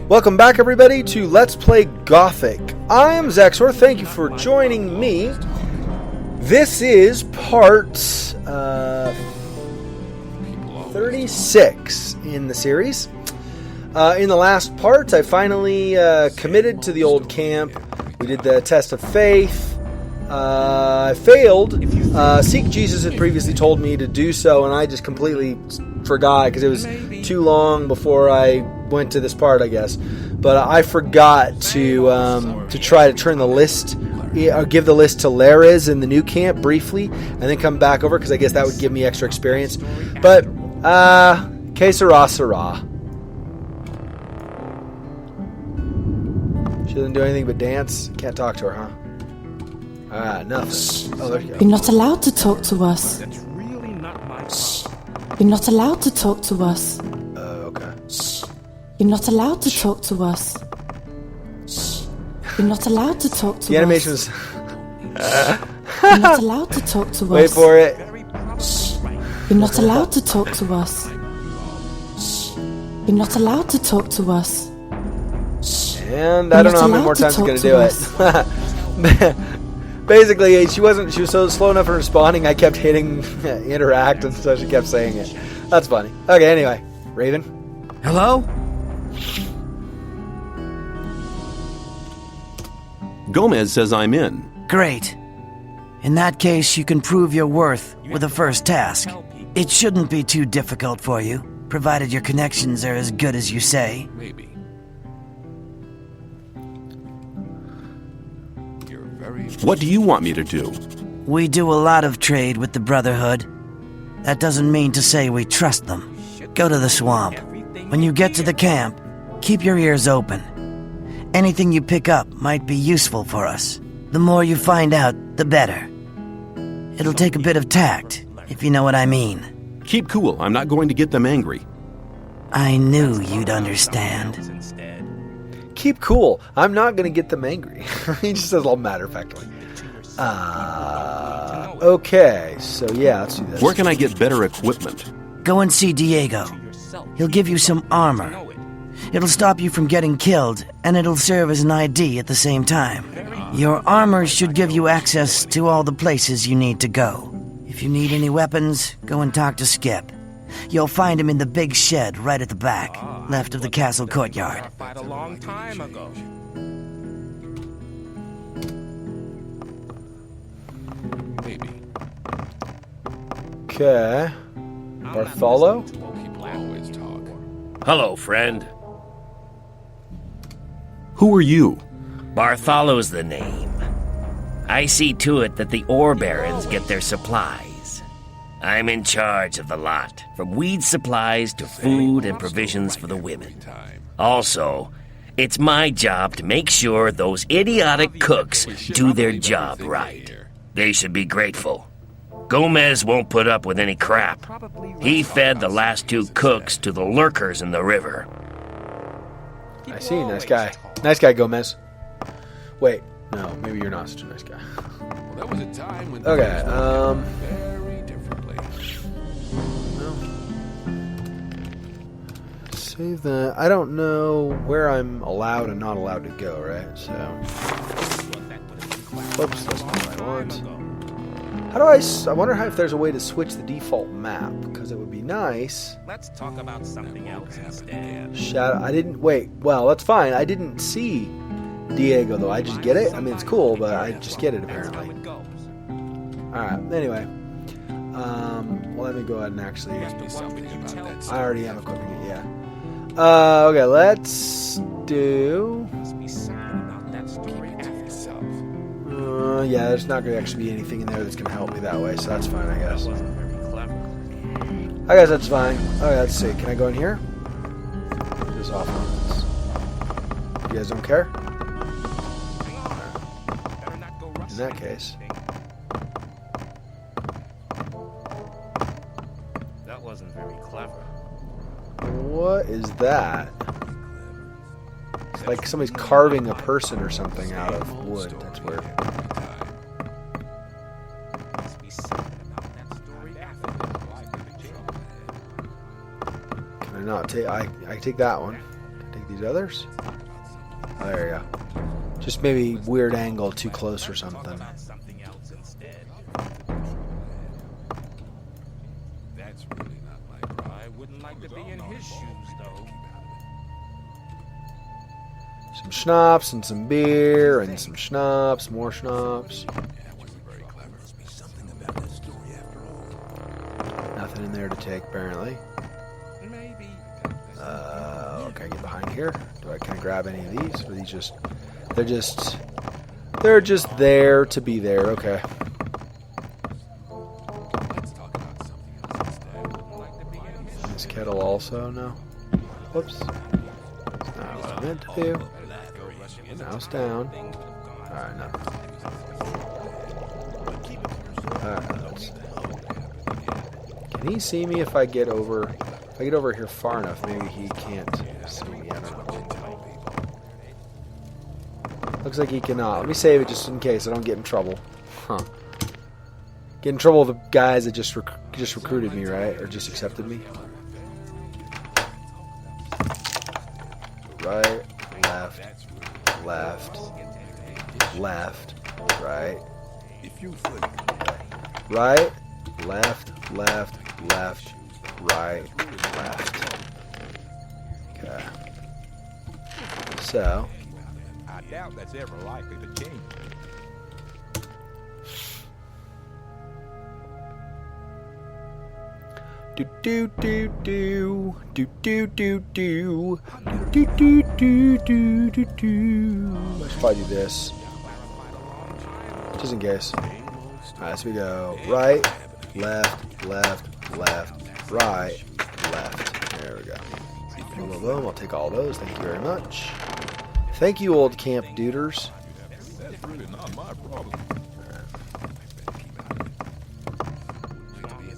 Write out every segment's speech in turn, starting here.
Welcome back, everybody, to Let's Play Gothic. I am Xexor. Thank you for joining me. This is part 36 in the series. In the last part, I finally committed to the old camp. We did the test of faith. I failed. Seek Jesus had previously told me to do so, and I just completely forgot because it was too long before I went to this part, I guess. But I forgot to try to turn the list, or give the list to Lares in the new camp briefly, and then come back over because I guess that would give me extra experience. But que sera, sera. She doesn't do anything but dance. Can't talk to her, huh? Nothing. Oh, there you go. You're not allowed to talk to us. That's really not my You're not allowed to talk to us. Okay. You're not allowed to talk to us. You're not allowed to talk to The animation us. was... You're not allowed to talk to us. Wait for it. You're not allowed to talk to us. You're not allowed to talk to us. And I don't know how many more times I'm going to do it. Basically, she was so slow enough in responding, I kept hitting interact, and so she kept saying it. That's funny. Okay, anyway. Raven? Hello? Gomez says I'm in. Great. In that case, you can prove your worth with the first task. It shouldn't be too difficult for you, provided your connections are as good as you say. Maybe. What do you want me to do? We do a lot of trade with the Brotherhood. That doesn't mean to say we trust them. Go to the swamp. When you get to the camp, keep your ears open. Anything you pick up might be useful for us. The more you find out, the better. It'll take a bit of tact, if you know what I mean. Keep cool. I'm not going to get them angry. I knew you'd understand. Keep cool. I'm not going to get them angry. He just says all matter-of-factly. Okay, so yeah, let's do this. Where can I get better equipment? Go and see Diego. He'll give you some armor. It'll stop you from getting killed, and it'll serve as an ID at the same time. Your armor should give you access to all the places you need to go. If you need any weapons, go and talk to Skip. You'll find him in the big shed right at the back, left of the castle courtyard. Fight a long time ago. Maybe. Okay. Bartholo? People always talk. Hello, friend. Who are you? Bartholo's the name. I see to it that the ore barons get their supplies. I'm in charge of the lot, from weed supplies to food and provisions for the women. Also, it's my job to make sure those idiotic cooks do their job right. They should be grateful. Gomez won't put up with any crap. He fed the last two cooks to the lurkers in the river. I see, nice guy. Nice guy, Gomez. Wait, no, maybe you're not such a nice guy. There was a time when Okay, very differently. save that. I don't know where I'm allowed and not allowed to go, right? So, oops, that's not what I want. How do I wonder if there's a way to switch the default map, because it would be nice. Let's talk about something else instead. Shadow, I didn't, wait, well, that's fine. I didn't see Diego, though. I just get it? I mean, it's cool, but I just get it, apparently. Alright, anyway. Well, let me go ahead and actually... I already am equipping it, yeah. Okay, let's do... yeah, there's not going to actually be anything in there that's going to help me that way, so that's fine, I guess. I guess that's fine. Okay, let's see. Can I go in here? Just off limits. You guys don't care? In that case. That wasn't very clever. What is that? It's like somebody's carving a person or something out of wood. That's weird. Can I not take... I take that one. Can I take Like these others? Oh, there you go. Just maybe weird angle too close or something. Something else instead. That's really not my problem. I wouldn't like to be in his shoes, though. Some schnapps and some beer and some schnapps, more schnapps. Nothing in there to take, apparently. Maybe. Okay, get behind here. Can I grab any of these? Or are these just... They're just there to be there. Okay. Let's talk about something else instead. I wouldn't like to be in his shoes. This kettle also, no. Whoops. That's not what I meant to do. Now it's down. Alright, no. Alright, let's see. Can he see me if I get over... If I get over here far enough, maybe he can't see me. I don't know. Looks like he cannot. Let me save it just in case I don't get in trouble. Huh. Get in trouble with the guys that just recruited me, right? Or just accepted me. Right, left, left, left, right. Right, left, left, left, right, left. Okay. So. I doubt that's ever likely to change. Do do do do do do do do do do do do do do. I should probably do this, just in case. Alright, so we go right, left, left, left, right, left. There we go. Boom, boom, boom. I'll take all those. Thank you very much. Thank you, old camp duders. That's really not my problem.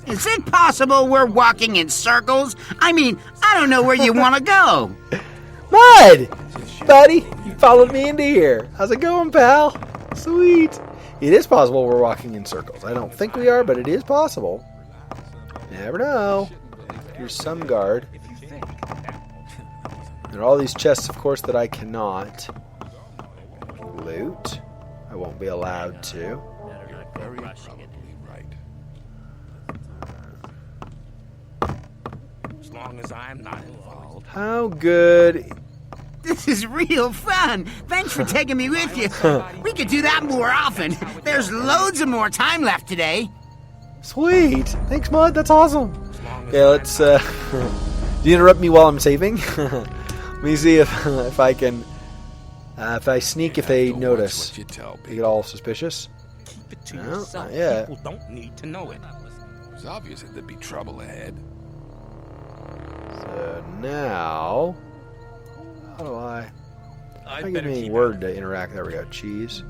Is it possible we're walking in circles? I mean, I don't know where you want to go. Mud! Buddy, you followed me into here. How's it going, pal? Sweet. It is possible we're walking in circles. I don't think we are, but it is possible. Never know. Here's some guard. There are all these chests, of course, that I cannot loot. I won't be allowed to. As long as I'm not involved. How good... This is real fun. Thanks for taking me with you. We could do that more often. There's loads of more time left today. Sweet. Thanks, Mud. That's awesome. Yeah, let's... do you interrupt me while I'm saving? Let me see if I can... if I sneak, if they notice. They get all suspicious. Keep it to No, yourself. not yet. People don't need to know it. It's obvious that there'd be trouble ahead. So now... How do I... I give better me a keep word to interact. There we go. Cheese.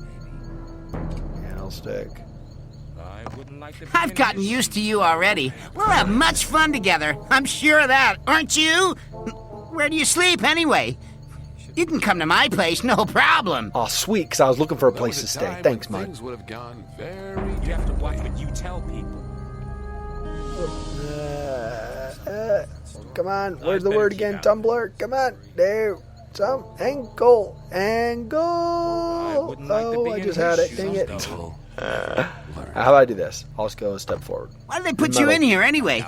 Candlestick. I wouldn't like to be I've in gotten his used to you already. We'll have much fun together. I'm sure of that, aren't you? Where do you sleep, anyway? You can come to my place, no problem. Oh, sweet, because I was looking for a place to There was stay. time Thanks, when Mud. Things would have gone very. You have to watch what you tell people. Come on, where's the word again? Tumblr? Come on, there. Some angle. Oh, I just had it. Dang it. How do I do this? I'll just go a step forward. Why did they put you in here anyway?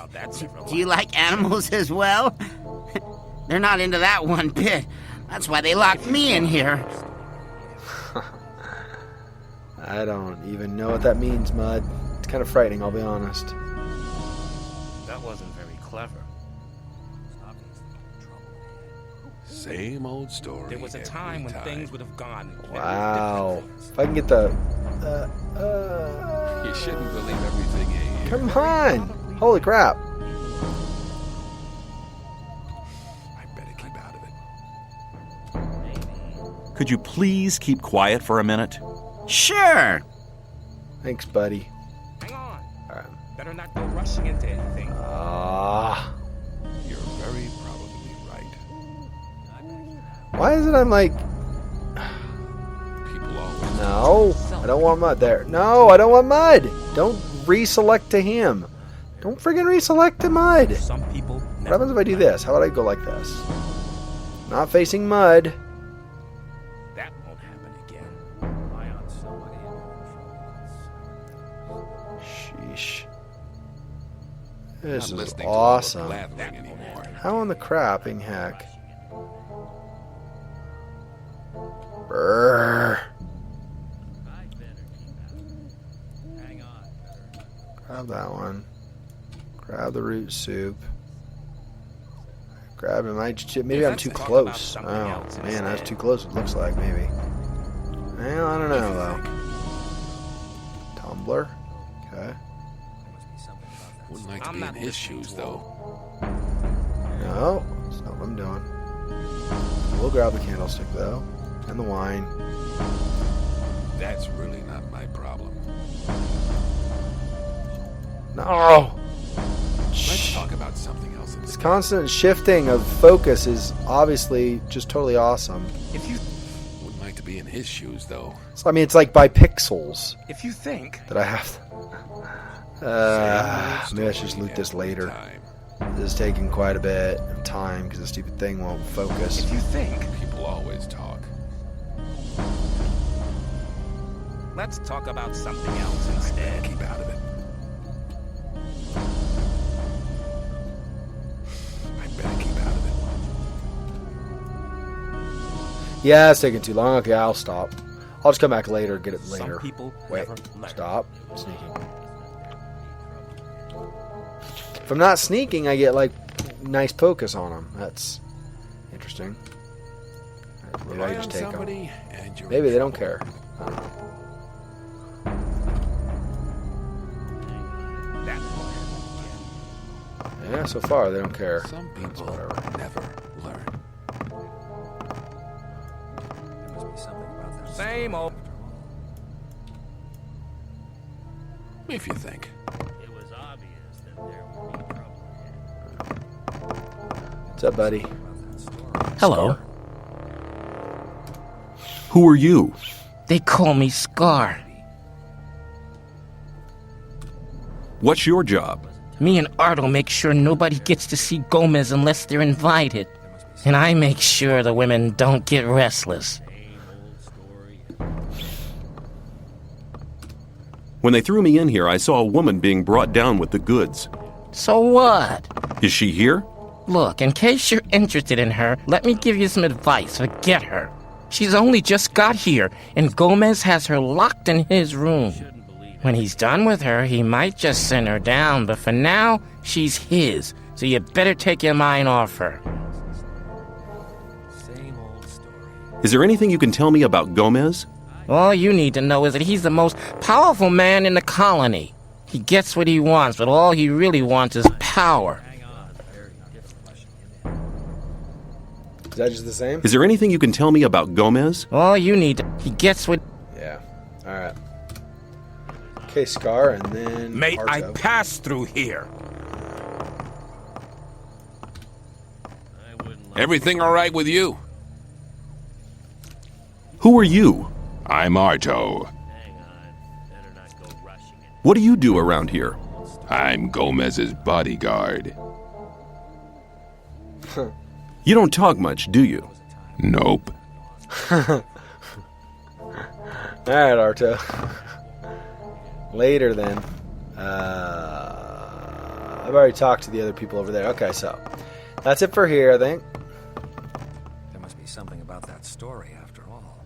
Do you like animals as well? They're not into that one bit. That's why they locked me in here. I don't even know what that means, Mud. It's kind of frightening, I'll be honest. That wasn't very clever. Same old story. There was a time when things would have gone. Wow. If I can get the... You shouldn't believe everything you hear. Come on! Holy crap. I better keep out of it. Could you please keep quiet for a minute? Sure. Thanks, buddy. Hang on. Alright. Better not go rushing into anything. You're very probably right. Why is it I'm like... People always No, I don't want Mud there. No, I don't want Mud. Don't reselect to him. Don't friggin' reselect to Mud. Some people. What happens if I do this? How would I go like this? Not facing mud. That won't happen again. Sheesh. This Not is listening to all the awesome. blabbering anymore. How in the crapping heck? Brrr. Grab that one. Grab the root soup. Grab him. Maybe I'm too close. Oh, man, that's too close, it looks like, maybe. Well, I don't know, though. Tumbler. Okay. Wouldn't like to be in his shoes, though. No, that's not what I'm doing. We'll grab the candlestick, though. And the wine. That's really not my problem. No! Let's talk about something else This instead. constant shifting of focus is obviously just totally awesome. If you Wouldn't like to be in his shoes, though. So, I mean, it's like by pixels think that I have. Maybe I should just loot this later. Time. This is taking quite a bit of time because the stupid thing won't focus. you think, People always talk. let's talk about something else instead. Keep out of it. I better keep out of it. Yeah, it's taking too long. Okay, I'll stop. I'll just come back later and get it later. Some people Wait, never learn. stop. Sneaking. If I'm not sneaking, I get, like, nice focus on them. That's interesting. Alright, what do I Rely just on take 'em? somebody and you're Maybe in they don't trouble. care. I don't know. That Yeah, so far they don't care. Some people whatever. never learn. same old. If you think. What's up, buddy? Hello. Who are you? They call me Scar. What's your job? Me and Ardo make sure nobody gets to see Gomez unless they're invited. And I make sure the women don't get restless. When they threw me in here, I saw a woman being brought down with the goods. So what? Is she here? Look, in case you're interested in her, let me give you some advice. Forget her. She's only just got here, and Gomez has her locked in his room. When he's done with her, he might just send her down, but for now, she's his. So you better take your mind off her. Is there anything you can tell me about Gomez? All you need to know is that he's the most powerful man in the colony. He gets what he wants, but all he really wants is power. Is that just the same? Is there anything you can tell me about Gomez? All you need to... He gets what... Yeah. Alright. Okay, Scar, and then Mate, I Arto. passed through here. Everything all right with you? Who are you? I'm Arto. What do you do around here? I'm Gomez's bodyguard. You don't talk much, do you? Nope. Alright, Arto. Later, then. I've already talked to the other people over there. Okay, so that's it for here, I think. There must be something about that story after all.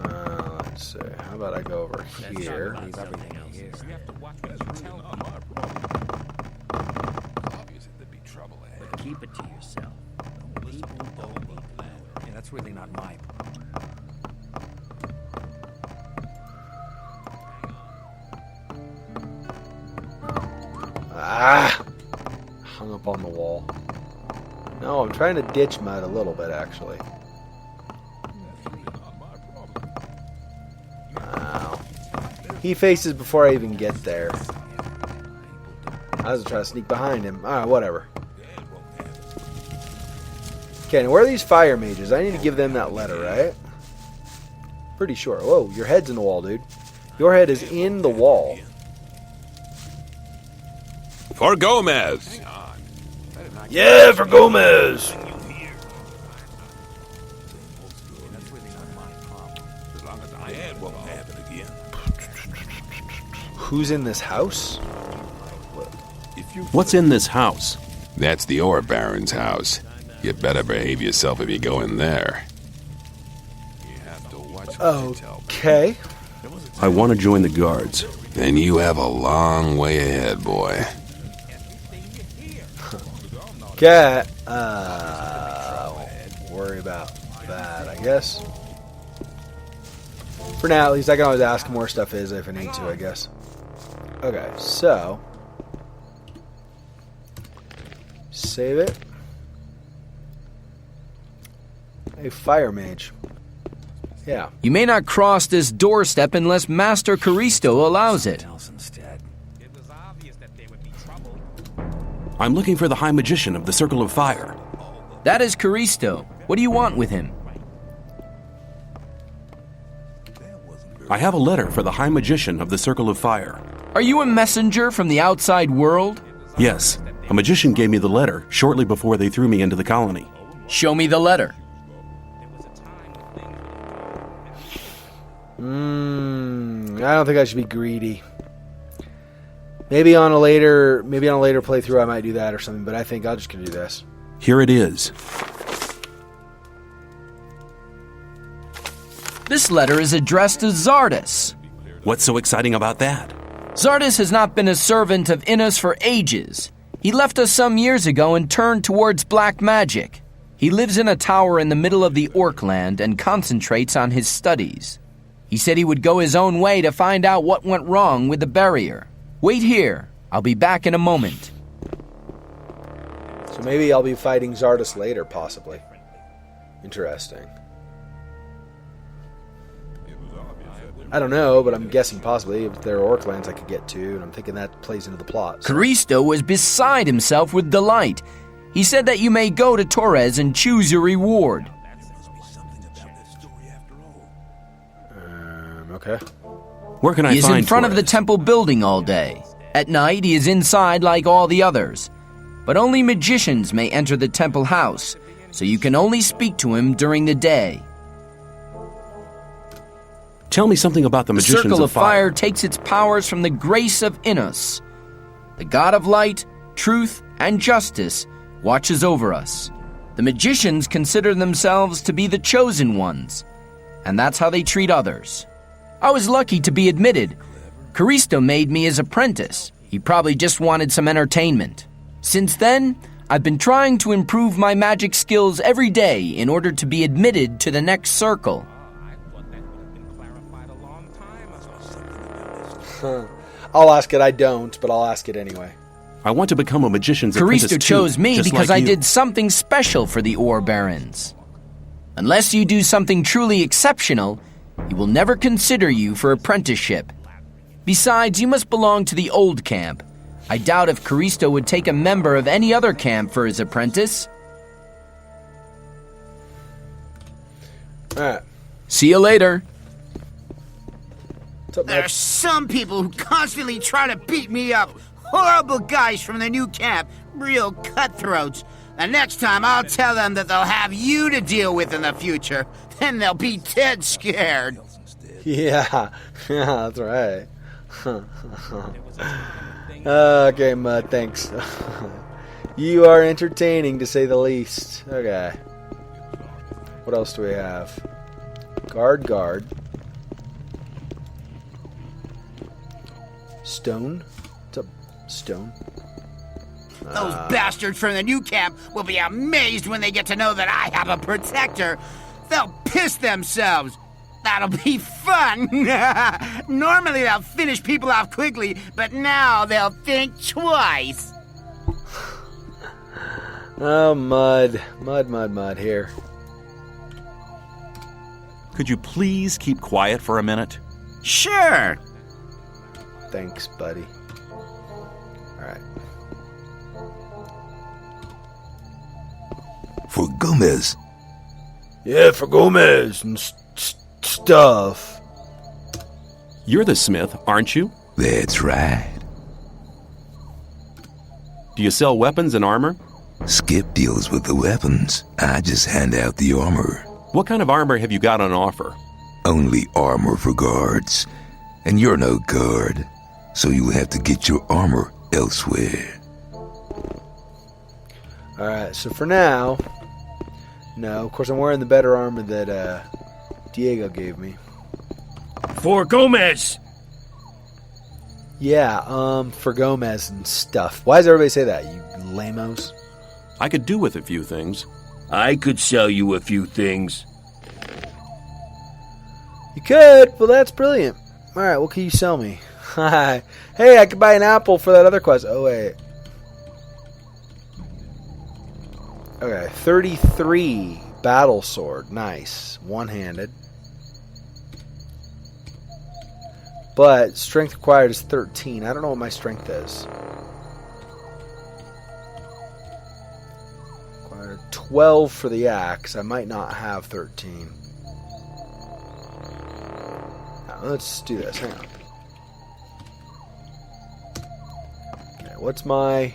Let's see. How about I go over here? Leave everything here. Obviously, there'd be trouble ahead. Keep it to yourself. Yeah, that's really not my problem. Ah! Hung up on the wall. No, I'm trying to ditch mud a little bit, actually. Wow. He faces before I even get there. I was trying to sneak behind him. Alright, whatever. Okay, now where are these fire mages? I need to give them that letter, right? Pretty sure. Whoa, your head's in the wall, dude. Your head is in the wall. For Gomez! Yeah, for Gomez! Who's in this house? What's in this house? That's the Ore Baron's house. You better behave yourself if you go in there. Okay. I want to join the guards. Then you have a long way ahead, boy. Okay. Won't worry about that, I guess. For now, at least I can always ask more stuff is if I need to, I guess. Okay, so save it. A fire mage. Yeah. You may not cross this doorstep unless Master Caristo allows it. I'm looking for the High Magician of the Circle of Fire. That is Caristo. What do you want with him? I have a letter for the High Magician of the Circle of Fire. Are you a messenger from the outside world? Yes, a magician gave me the letter shortly before they threw me into the colony. Show me the letter. I don't think I should be greedy. Maybe on a later playthrough I might do that or something, but I think I'll just gonna do this. Here it is. This letter is addressed to Xardus. What's so exciting about that? Xardus has not been a servant of Innis for ages. He left us some years ago and turned towards black magic. He lives in a tower in the middle of the Orkland and concentrates on his studies. He said he would go his own way to find out what went wrong with the barrier. Wait here. I'll be back in a moment. So maybe I'll be fighting Xardus later, possibly. Interesting. I don't know, but I'm guessing possibly if there are Orklands I could get to, and I'm thinking that plays into the plot. So. Caristo was beside himself with delight. He said that you may go to Torres and choose your reward. Okay. Where can I find He is in front Torres? of the temple building all day. At night, he is inside like all the others. But only magicians may enter the temple house, so you can only speak to him during the day. Tell me something about the The Magicians Circle of Fire. Fire takes its powers from the grace of Innis. The God of light, truth, and justice watches over us. The magicians consider themselves to be the chosen ones, and that's how they treat others. I was lucky to be admitted. Caristo made me his apprentice. He probably just wanted some entertainment. Since then, I've been trying to improve my magic skills every day in order to be admitted to the next circle. I'll ask it. I don't, but I'll ask it anyway. I want to become a magician's apprentice Caristo too, chose me just because like I you. did something special for the Ore Barons. Unless you do something truly exceptional, he will never consider you for apprenticeship. Besides, you must belong to the old camp. I doubt if Caristo would take a member of any other camp for his apprentice. Alright. See you later. What's up, There are Mage? some people who constantly try to beat me up. Horrible guys from the new camp. Real cutthroats. The next time I'll tell them that they'll have you to deal with in the future. Then they'll be dead scared. Yeah, that's right. Okay, Mud, thanks. You are entertaining, to say the least. Okay. What else do we have? Guard. Stone? What's up, Stone? Those bastards from the new camp will be amazed when they get to know that I have a protector. They'll piss themselves. That'll be fun. Normally they'll finish people off quickly, but now they'll think twice. Oh, Mud. Mud here. Could you please keep quiet for a minute? Sure. Thanks, buddy. Alright. For Gomez. Yeah, for Gomez and stuff. You're the smith, aren't you? That's right. Do you sell weapons and armor? Skip deals with the weapons. I just hand out the armor. What kind of armor have you got on offer? Only armor for guards. And you're no guard, so you'll have to get your armor elsewhere. Alright, so for now... No, of course I'm wearing the better armor that Diego gave me. For Gomez! Yeah, for Gomez and stuff. Why does everybody say that, you lamos? I could do with a few things. I could sell you a few things. You could? Well, that's brilliant. Alright, what can you sell me? Hey, I could buy an apple for that other quest. Oh, wait. Okay, 33 battle sword. Nice. One-handed. But strength required is 13. I don't know what my strength is. Required 12 for the axe. I might not have 13. Now, let's do this. Hang on. Okay, what's my...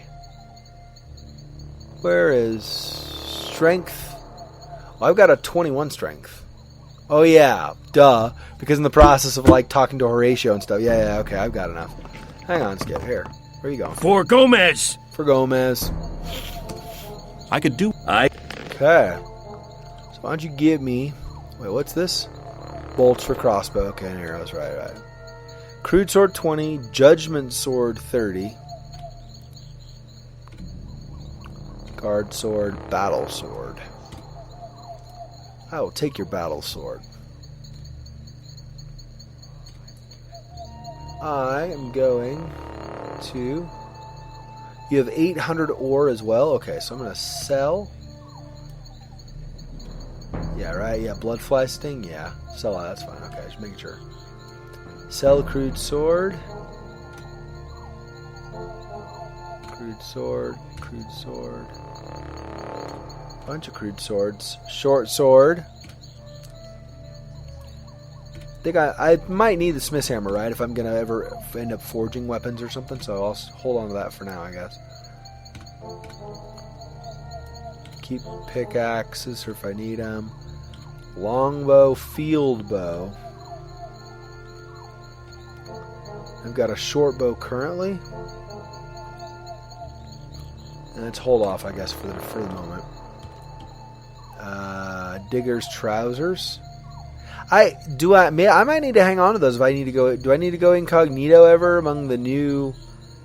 Where is strength? Well, I've got a 21 strength. Oh yeah, duh. Because in the process of like talking to Horatio and stuff. Yeah, okay, I've got enough. Hang on, Skip. Here. Where are you going? For Gomez! For Gomez. I could do... Okay. So why don't you give me... Wait, what's this? Bolts for crossbow. Okay, and arrows. Right. Crude sword 20. Judgment sword 30. Guard sword, battle sword. I will take your battle sword. I am going to... You have 800 ore as well? Okay, so I'm going to sell... Yeah, right? Yeah, bloodfly sting? Yeah. Sell that, that's fine. Okay, just making sure. Sell crude sword. Crude sword. Bunch of crude swords. Short sword. I think I might need the smith's hammer, right? If I'm going to ever end up forging weapons or something. So I'll hold on to that for now, I guess. Keep pickaxes for if I need them. Longbow, field bow. I've got a short bow currently. And let's hold off, I guess, for the moment. Digger's trousers. I might need to hang on to those if I need to go. Do I need to go incognito ever among the new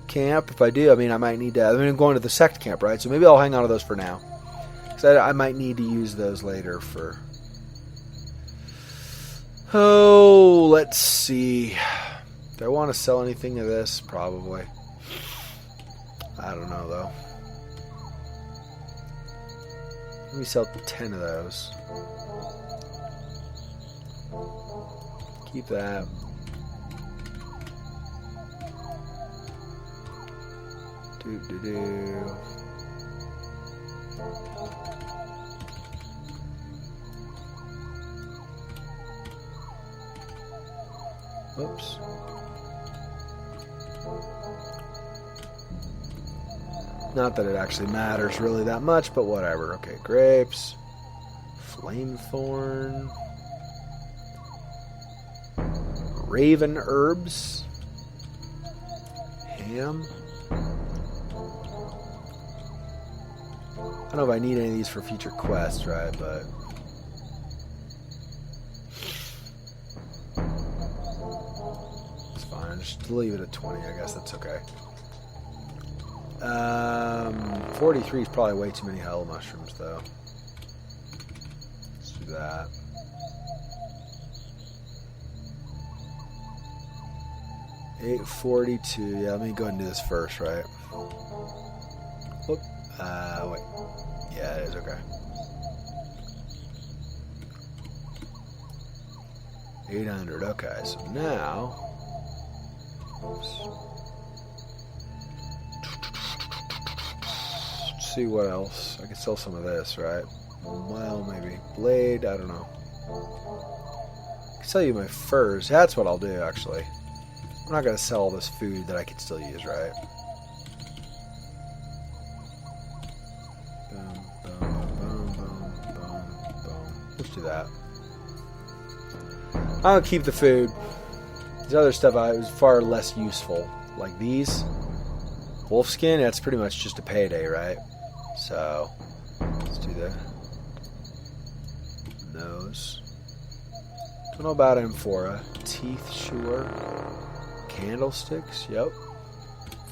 camp? If I do, I might need to. I'm going to the sect camp, right? So maybe I'll hang on to those for now. Because I might need to use those later for... Oh, let's see. Do I want to sell anything of this? Probably. I don't know, though. Let me sell 10 of those. Keep that. Whoops. Not that it actually matters really that much, but whatever. Okay, grapes. Flamethorn. Raven herbs. Ham. I don't know if I need any of these for future quests, right? But it's fine. Just leave it at 20, I guess. That's okay. 43 is probably way too many hell mushrooms, though. Let's do that. $842. Yeah, let me go ahead and do this first, right? Whoop. Wait. Yeah, it is okay. 800. Okay, so now. Oops. Let's see what else. I can sell some of this, right? Well, maybe. Blade, I don't know. I can sell you my furs. That's what I'll do, actually. I'm not going to sell all this food that I could still use, right? Let's do that. I'll keep the food. This other stuff was far less useful. Like these. Wolfskin, that's pretty much just a payday, right? So, let's do that. Nose. Don't know about amphora. Teeth, sure. Candlesticks, yep.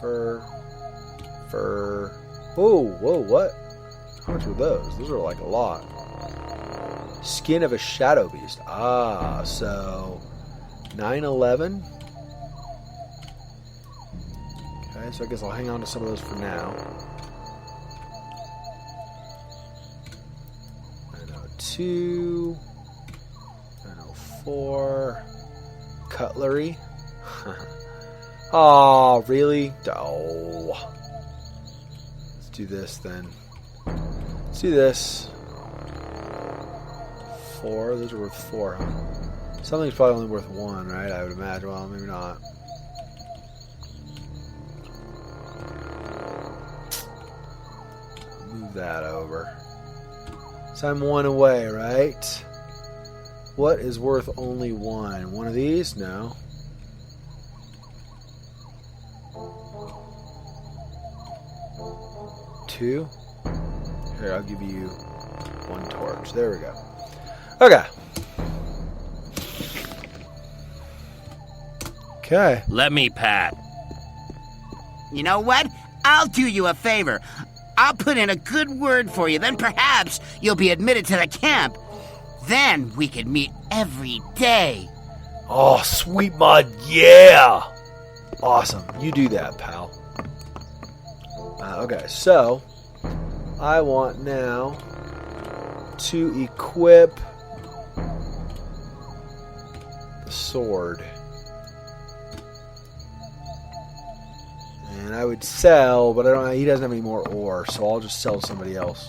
Fur. Whoa, what? How much were those? Those are like a lot. Skin of a shadow beast. Ah, so 911. Okay, so I guess I'll hang on to some of those for now. 902. 904. Cutlery. Oh, really? Oh. Let's do this then. Let's do this. 4. Those are worth 4, huh? Something's probably only worth 1, right? I would imagine. Well, maybe not. Move that over. So I'm 1 away, right? What is worth only 1? One of these? No. Two? Here, I'll give you 1 torch. There we go. Okay. Okay. Let me pat. You know what? I'll do you a favor. I'll put in a good word for you. Then perhaps you'll be admitted to the camp. Then we could meet every day. Oh, sweet mud, yeah! Awesome. You do that, pal. Okay, so I want now to equip the sword. And I would sell, but I don't. He doesn't have any more ore, so I'll just sell to somebody else.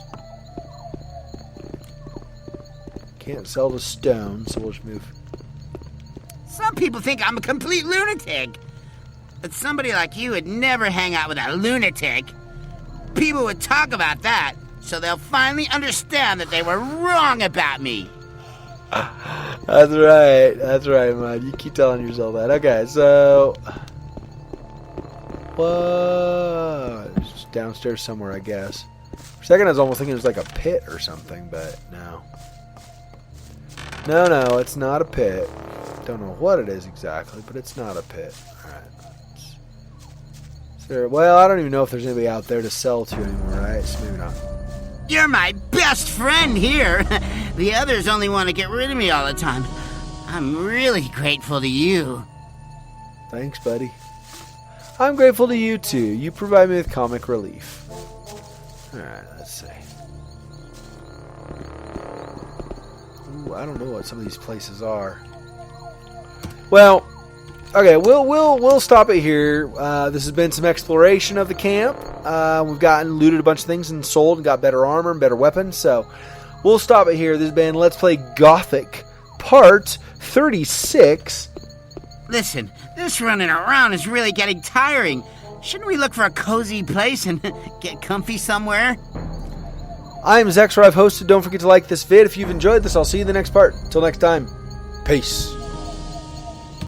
Can't sell the stone, so we'll just move. Some people think I'm a complete lunatic. But somebody like you would never hang out with a lunatic. People would talk about that, so they'll finally understand that they were wrong about me. That's right, man. You keep telling yourself that. Okay, so... Whoa. It's just downstairs somewhere, I guess. For a second, I was almost thinking it was like a pit or something, but no. No, it's not a pit. Don't know what it is exactly, but it's not a pit. Alright. Well, I don't even know if there's anybody out there to sell to anymore, right? So maybe not. You're my best friend here. The others only want to get rid of me all the time. I'm really grateful to you. Thanks, buddy. I'm grateful to you, too. You provide me with comic relief. Alright, let's see. Ooh, I don't know what some of these places are. Well, okay, we'll stop it here. This has been some exploration of the camp. We've looted a bunch of things and sold and got better armor and better weapons. So we'll stop it here. This has been Let's Play Gothic Part 36. Listen, this running around is really getting tiring. Shouldn't we look for a cozy place and get comfy somewhere? I'm Xexor. I've hosted. Don't forget to like this vid. If you've enjoyed this, I'll see you in the next part. Until next time, peace.